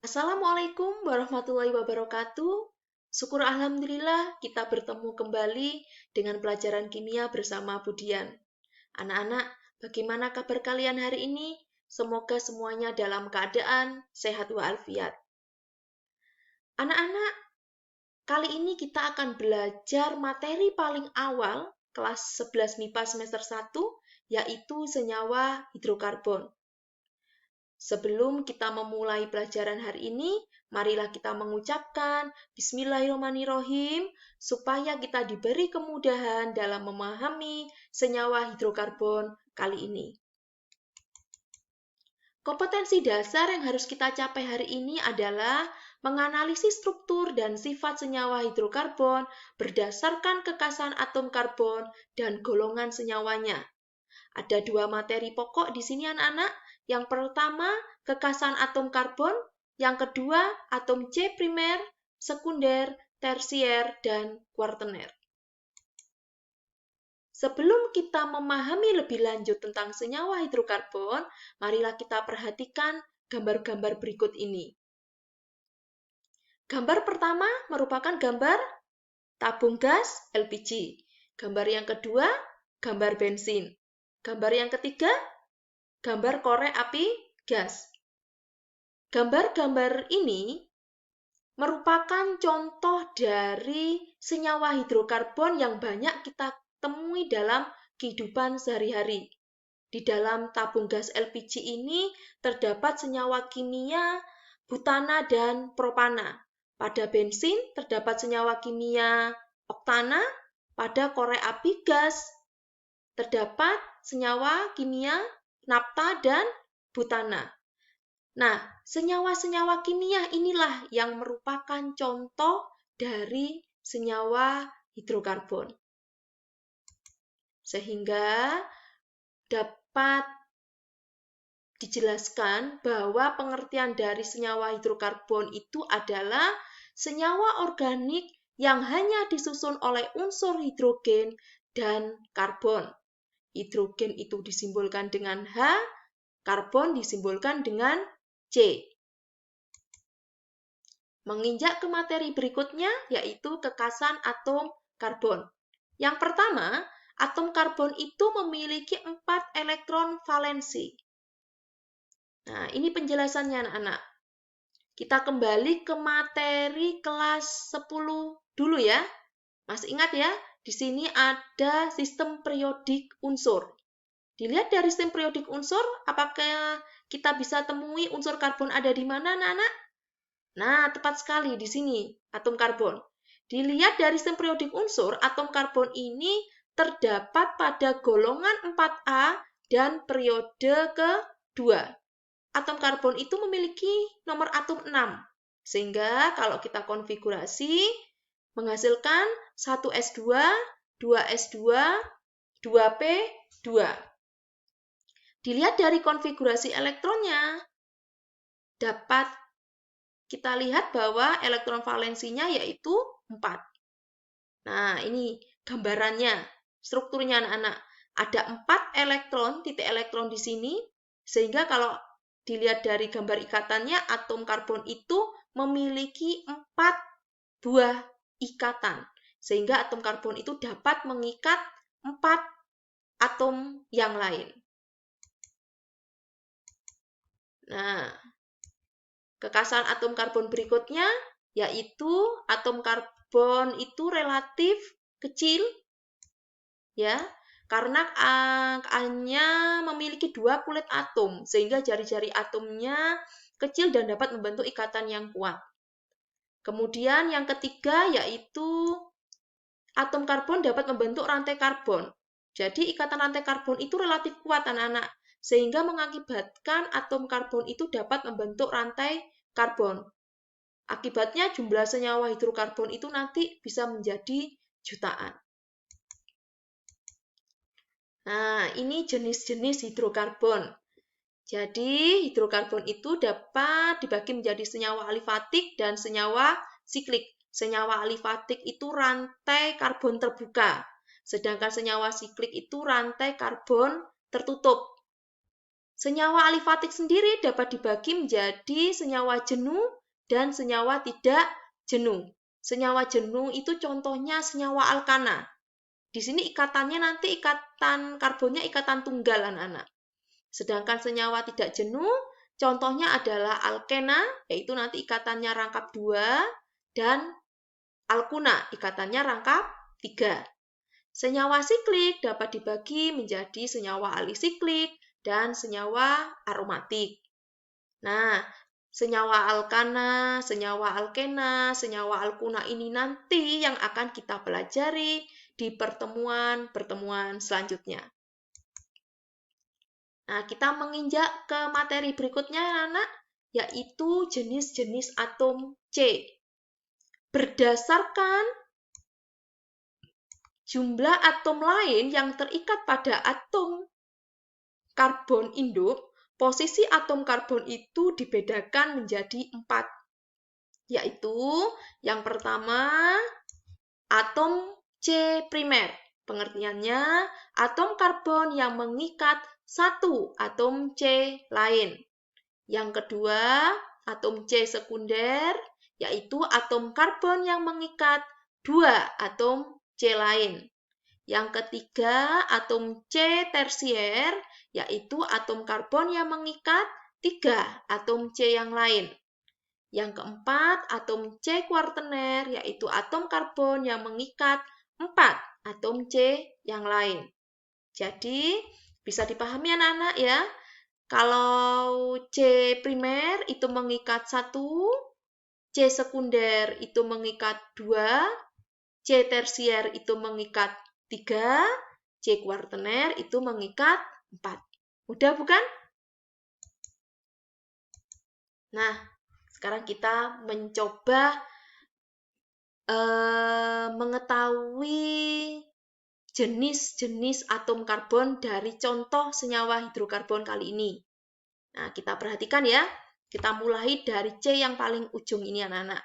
Assalamualaikum warahmatullahi wabarakatuh. Syukur alhamdulillah kita bertemu kembali dengan pelajaran kimia bersama Budian. Anak-anak, bagaimana kabar kalian hari ini? Semoga semuanya dalam keadaan sehat walafiat. Anak-anak, kali ini kita akan belajar materi paling awal kelas 11 MIPA semester 1, yaitu senyawa hidrokarbon. Sebelum kita memulai pelajaran hari ini, marilah kita mengucapkan Bismillahirrahmanirrahim supaya kita diberi kemudahan dalam memahami senyawa hidrokarbon kali ini. Kompetensi dasar yang harus kita capai hari ini adalah menganalisis struktur dan sifat senyawa hidrokarbon berdasarkan kekasan atom karbon dan golongan senyawanya. Ada dua materi pokok di sini anak-anak. Yang pertama, kekasan atom karbon. Yang kedua, atom C primer, sekunder, tersier, dan kuartener. Sebelum kita memahami lebih lanjut tentang senyawa hidrokarbon, marilah kita perhatikan gambar-gambar berikut ini. Gambar pertama merupakan gambar tabung gas LPG. Gambar yang kedua, gambar bensin. Gambar yang ketiga, gambar korek api gas. Gambar-gambar ini merupakan contoh dari senyawa hidrokarbon yang banyak kita temui dalam kehidupan sehari-hari. Di dalam tabung gas LPG ini terdapat senyawa kimia butana dan propana. Pada bensin terdapat senyawa kimia oktana, pada korek api gas terdapat senyawa kimia napta dan butana. Nah, senyawa-senyawa kimia inilah yang merupakan contoh dari senyawa hidrokarbon. Sehingga dapat dijelaskan bahwa pengertian dari senyawa hidrokarbon itu adalah senyawa organik yang hanya disusun oleh unsur hidrogen dan karbon. Hidrogen itu disimbolkan dengan H, karbon disimbolkan dengan C. Menginjak ke materi berikutnya, yaitu kekasan atom karbon. Yang pertama, atom karbon itu memiliki 4 elektron valensi. Nah, ini penjelasannya anak-anak. Kita kembali ke materi kelas 10 dulu ya. Masih ingat ya? Di sini ada sistem periodik unsur. Dilihat dari sistem periodik unsur, apakah kita bisa temui unsur karbon ada di mana, anak-anak? Nah, tepat sekali di sini, atom karbon. Dilihat dari sistem periodik unsur, atom karbon ini terdapat pada golongan 4A dan periode kedua. Atom karbon itu memiliki nomor atom 6. Sehingga kalau kita konfigurasi, menghasilkan 1s2, 2s2, 2p2. Dilihat dari konfigurasi elektronnya, dapat kita lihat bahwa elektron valensinya yaitu 4. Nah, ini gambarannya, strukturnya anak-anak. Ada 4 elektron, titik elektron di sini, sehingga kalau dilihat dari gambar ikatannya, atom karbon itu memiliki 4 buah ikatan. Sehingga atom karbon itu dapat mengikat 4 atom yang lain. Nah, kekasan atom karbon berikutnya yaitu atom karbon itu relatif kecil ya, karena hanya memiliki 2 kulit atom sehingga jari-jari atomnya kecil dan dapat membentuk ikatan yang kuat. Kemudian yang ketiga yaitu atom karbon dapat membentuk rantai karbon. Jadi ikatan rantai karbon itu relatif kuat anak-anak, sehingga mengakibatkan atom karbon itu dapat membentuk rantai karbon. Akibatnya jumlah senyawa hidrokarbon itu nanti bisa menjadi jutaan. Nah, ini jenis-jenis hidrokarbon. Jadi, hidrokarbon itu dapat dibagi menjadi senyawa alifatik dan senyawa siklik. Senyawa alifatik itu rantai karbon terbuka, sedangkan senyawa siklik itu rantai karbon tertutup. Senyawa alifatik sendiri dapat dibagi menjadi senyawa jenuh dan senyawa tidak jenuh. Senyawa jenuh itu contohnya senyawa alkana. Di sini ikatannya nanti ikatan karbonnya ikatan tunggal, anak-anak. Sedangkan senyawa tidak jenuh, contohnya adalah alkena, yaitu nanti ikatannya rangkap 2, dan alkuna, ikatannya rangkap 3. Senyawa siklik dapat dibagi menjadi senyawa alisiklik dan senyawa aromatik. Nah, senyawa alkana, senyawa alkena, senyawa alkuna ini nanti yang akan kita pelajari di pertemuan-pertemuan selanjutnya. Nah, kita menginjak ke materi berikutnya, anak, yaitu jenis-jenis atom C. Berdasarkan jumlah atom lain yang terikat pada atom karbon induk, posisi atom karbon itu dibedakan menjadi 4, yaitu yang pertama atom C primer. Pengertiannya, atom karbon yang mengikat satu atom C lain. Yang kedua, atom C sekunder, yaitu atom karbon yang mengikat 2 atom C lain. Yang ketiga, atom C tersier, yaitu atom karbon yang mengikat 3 atom C yang lain. Yang keempat, atom C kuartener, yaitu atom karbon yang mengikat 4 atom C yang lain. Jadi, bisa dipahami anak-anak ya, kalau C primer itu mengikat 1, C sekunder itu mengikat 2, C tersier itu mengikat 3, C kuartener itu mengikat 4. Mudah bukan? Nah, sekarang kita mencoba mengetahui jenis-jenis atom karbon dari contoh senyawa hidrokarbon kali ini. Nah, kita perhatikan ya. Kita mulai dari C yang paling ujung ini, anak-anak.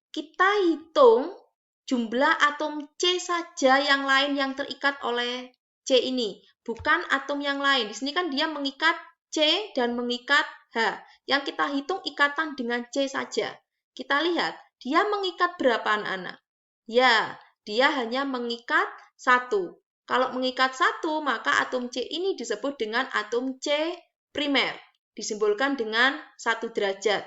Kita hitung jumlah atom C saja yang lain yang terikat oleh C ini, bukan atom yang lain. Di sini kan dia mengikat C dan mengikat H. Yang kita hitung ikatan dengan C saja. Kita lihat, dia mengikat berapa, anak-anak? Ya, dia hanya mengikat 1. Kalau mengikat 1, maka atom C ini disebut dengan atom C primer. Disimbolkan dengan 1 derajat.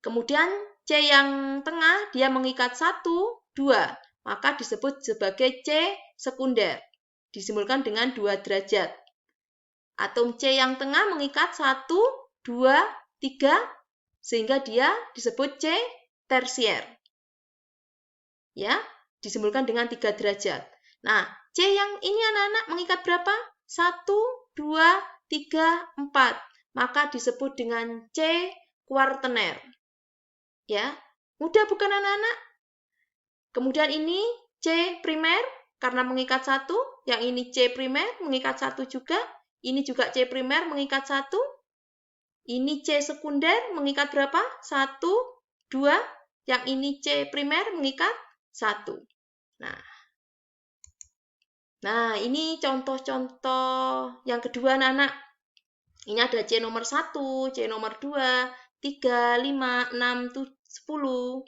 Kemudian C yang tengah dia mengikat 1, 2, maka disebut sebagai C sekunder, disimbolkan dengan 2 derajat. Atom C yang tengah mengikat 1, 2, 3, sehingga dia disebut C tersier. Ya, disimbolkan dengan 3 derajat. Nah, C yang ini anak-anak mengikat berapa? 1, 2, 3, 4. Maka disebut dengan C kuartener. Ya, mudah bukan anak-anak? Kemudian ini C primer karena mengikat 1, yang ini C primer mengikat 1 juga, ini juga C primer mengikat 1, ini C sekunder mengikat berapa? 1, 2, yang ini C primer mengikat 1. Nah, ini contoh-contoh yang kedua anak-anak. Ini ada C nomor 1, C nomor 2, 3, 5, 6, 10.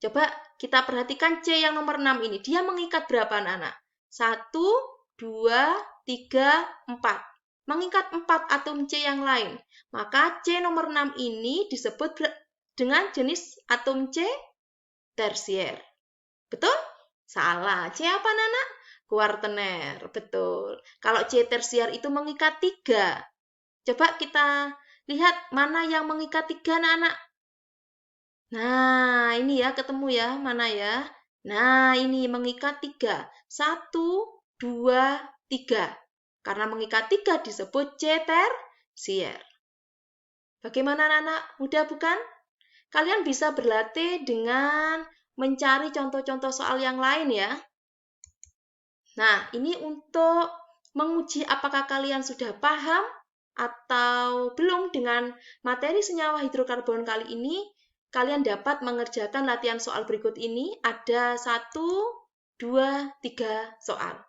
Coba kita perhatikan C yang nomor 6 ini. Dia mengikat berapa anak-anak? 1, 2, 3, 4. Mengikat 4 atom C yang lain. Maka C nomor 6 ini disebut dengan jenis atom C tersier. Betul? Salah. C apa anak-anak? Kuartener. Betul. Kalau C tersier itu mengikat 3. Coba kita lihat mana yang mengikat 3 anak-anak. Nah, ini ya ketemu ya, mana ya? Nah, ini mengikat 3. 1, 2, 3. Karena mengikat 3 disebut C tersier. Bagaimana anak-anak? Mudah bukan? Kalian bisa berlatih dengan mencari contoh-contoh soal yang lain ya. Nah, ini untuk menguji apakah kalian sudah paham atau belum dengan materi senyawa hidrokarbon kali ini. Kalian dapat mengerjakan latihan soal berikut ini. Ada 1, 2, 3 soal.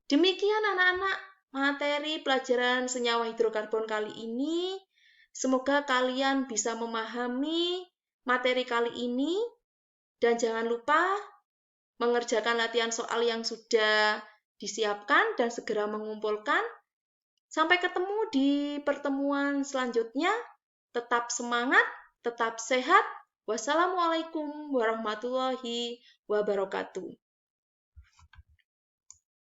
Demikian anak-anak materi pelajaran senyawa hidrokarbon kali ini. Semoga kalian bisa memahami materi kali ini dan jangan lupa mengerjakan latihan soal yang sudah disiapkan dan segera mengumpulkan. Sampai ketemu di pertemuan selanjutnya. Tetap semangat, tetap sehat. Wassalamualaikum warahmatullahi wabarakatuh.